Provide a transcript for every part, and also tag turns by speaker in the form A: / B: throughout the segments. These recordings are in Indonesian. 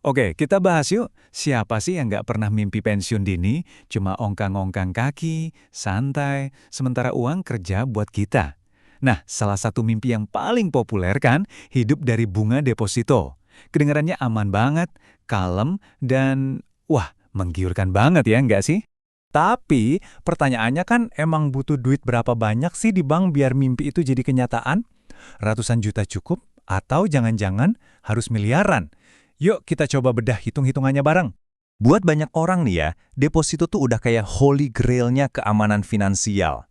A: Oke, kita bahas yuk. Siapa sih yang nggak pernah mimpi pensiun dini, cuma ongkang-ongkang kaki, santai, sementara uang kerja buat kita? Nah, salah satu mimpi yang paling populer kan, hidup dari bunga deposito. Kedengarannya aman banget, kalem, dan wah, menggiurkan banget ya, nggak sih?
B: Tapi, pertanyaannya kan emang butuh duit berapa banyak sih di bank biar mimpi itu jadi kenyataan? Ratusan juta cukup? Atau jangan-jangan harus miliaran? Yuk kita coba bedah hitung-hitungannya bareng. Buat banyak orang nih ya, deposito tuh udah kayak holy grail-nya keamanan finansial.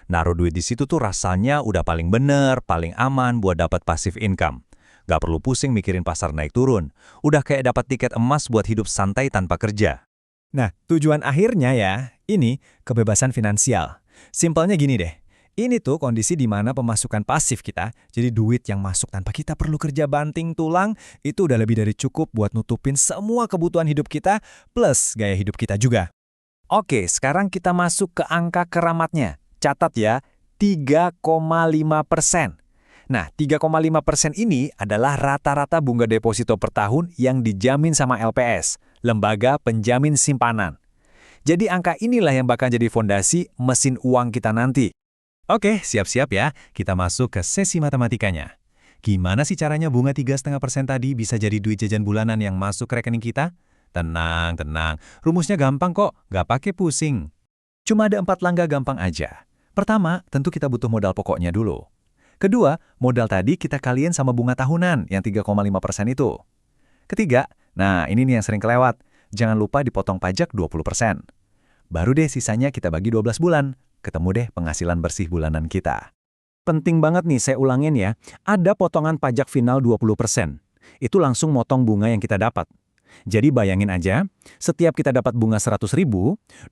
B: Naruh duit di situ tuh rasanya udah paling bener, paling aman buat dapat passive income. Gak perlu pusing mikirin pasar naik turun. Udah kayak dapat tiket emas buat hidup santai tanpa kerja. Nah, tujuan akhirnya ya, ini kebebasan finansial. Simpelnya gini deh, ini tuh kondisi di mana pemasukan pasif kita, jadi duit yang masuk tanpa kita perlu kerja banting tulang, itu udah lebih dari cukup buat nutupin semua kebutuhan hidup kita, plus gaya hidup kita juga. Oke, sekarang kita masuk ke angka keramatnya. Catat ya, 3,5%. Nah, 3,5% ini adalah rata-rata bunga deposito per tahun yang dijamin sama LPS, Lembaga Penjamin Simpanan. Jadi angka inilah yang bakal jadi fondasi mesin uang kita nanti. Oke, siap-siap ya. Kita masuk ke sesi matematikanya. Gimana sih caranya bunga 3,5% tadi bisa jadi duit jajan bulanan yang masuk ke rekening kita? Tenang, tenang. Rumusnya gampang kok, nggak pakai pusing. Cuma ada 4 langkah gampang aja. Pertama, tentu kita butuh modal pokoknya dulu. Kedua, modal tadi kita kaliin sama bunga tahunan yang 3,5% itu. Ketiga, nah ini nih yang sering kelewat. Jangan lupa dipotong pajak 20%. Baru deh sisanya kita bagi 12 bulan. Ketemu deh penghasilan bersih bulanan kita. Penting banget nih saya ulangin ya. Ada potongan pajak final 20%. Itu langsung motong bunga yang kita dapat. Jadi bayangin aja, setiap kita dapat bunga 100.000,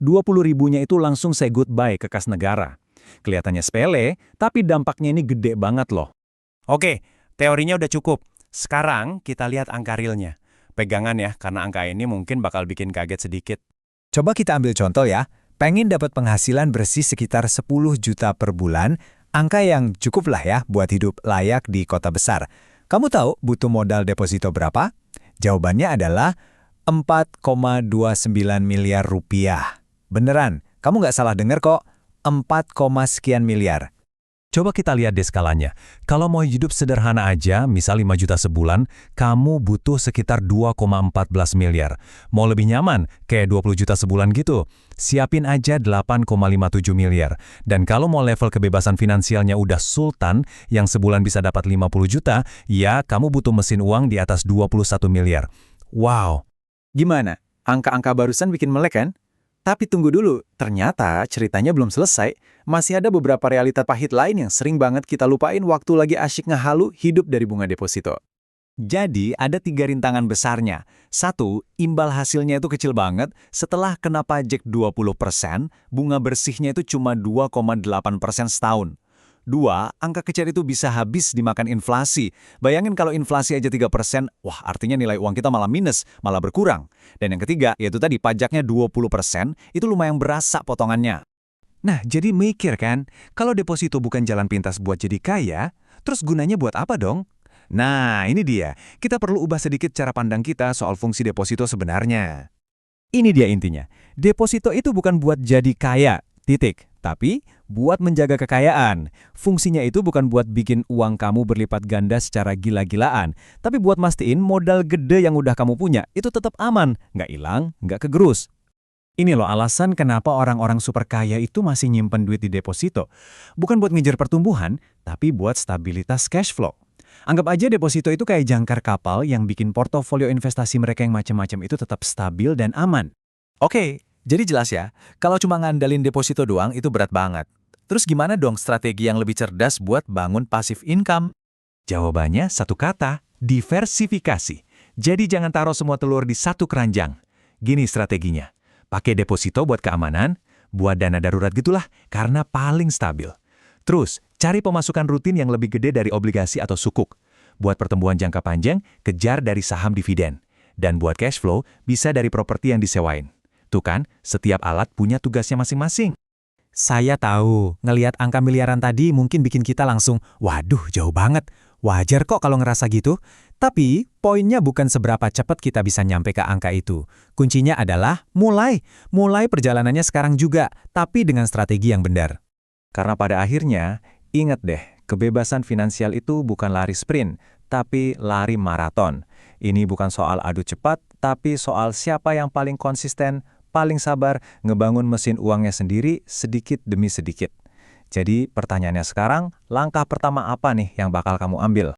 B: 20.000-nya itu langsung say goodbye ke kas negara. Kelihatannya sepele, tapi dampaknya ini gede banget loh. Oke, teorinya udah cukup. Sekarang kita lihat angka realnya. Pegangan ya, karena angka ini mungkin bakal bikin kaget sedikit. Coba kita ambil contoh ya. Pengen dapat penghasilan bersih sekitar 10 juta per bulan, angka yang cukup lah ya buat hidup layak di kota besar. Kamu tahu butuh modal deposito berapa? Jawabannya adalah 4,29 miliar rupiah. Beneran, kamu nggak salah dengar kok. 4, sekian miliar. Coba kita lihat deh skalanya. Kalau mau hidup sederhana aja, misal 5 juta sebulan, kamu butuh sekitar 2,14 miliar. Mau lebih nyaman, kayak 20 juta sebulan gitu, siapin aja 8,57 miliar. Dan kalau mau level kebebasan finansialnya udah sultan, yang sebulan bisa dapat 50 juta, ya kamu butuh mesin uang di atas 21 miliar. Wow. Gimana? Angka-angka barusan bikin melek kan? Tapi tunggu dulu, ternyata ceritanya belum selesai. Masih ada beberapa realita pahit lain yang sering banget kita lupain waktu lagi asyik ngehalu hidup dari bunga deposito. Jadi ada 3 rintangan besarnya. 1, imbal hasilnya itu kecil banget. Setelah kena pajak 20%, bunga bersihnya itu cuma 2,8% setahun. 2, angka kecil itu bisa habis dimakan inflasi. Bayangin kalau inflasi aja 3%, wah artinya nilai uang kita malah minus, malah berkurang. Dan yang ketiga, yaitu tadi pajaknya 20%, itu lumayan berasa potongannya. Nah, jadi mikir kan, kalau deposito bukan jalan pintas buat jadi kaya, terus gunanya buat apa dong? Nah, ini dia. Kita perlu ubah sedikit cara pandang kita soal fungsi deposito sebenarnya. Ini dia intinya. Deposito itu bukan buat jadi kaya, titik. Tapi buat menjaga kekayaan. Fungsinya itu bukan buat bikin uang kamu berlipat ganda secara gila-gilaan, tapi buat mastiin modal gede yang udah kamu punya itu tetap aman, nggak hilang, nggak kegerus. Ini loh alasan kenapa orang-orang super kaya itu masih nyimpen duit di deposito. Bukan buat ngejar pertumbuhan, tapi buat stabilitas cash flow. Anggap aja deposito itu kayak jangkar kapal yang bikin portofolio investasi mereka yang macam-macam itu tetap stabil dan aman. Oke. Jadi jelas ya, kalau cuma ngandalin deposito doang itu berat banget. Terus gimana dong strategi yang lebih cerdas buat bangun passive income? Jawabannya satu kata, diversifikasi. Jadi jangan taruh semua telur di satu keranjang. Gini strateginya, pakai deposito buat keamanan, buat dana darurat gitulah, karena paling stabil. Terus, cari pemasukan rutin yang lebih gede dari obligasi atau sukuk. Buat pertumbuhan jangka panjang, kejar dari saham dividen. Dan buat cash flow, bisa dari properti yang disewain. Tuh kan, setiap alat punya tugasnya masing-masing. Saya tahu, ngelihat angka miliaran tadi mungkin bikin kita langsung, waduh jauh banget.
C: Wajar kok kalau ngerasa gitu. Tapi, poinnya bukan seberapa cepat kita bisa nyampe ke angka itu. Kuncinya adalah mulai. Mulai perjalanannya sekarang juga, tapi dengan strategi yang benar.
B: Karena pada akhirnya, ingat deh, kebebasan finansial itu bukan lari sprint, tapi lari maraton. Ini bukan soal adu cepat, tapi soal siapa yang paling konsisten, paling sabar, ngebangun mesin uangnya sendiri sedikit demi sedikit. Jadi pertanyaannya sekarang, langkah pertama apa nih yang bakal kamu ambil?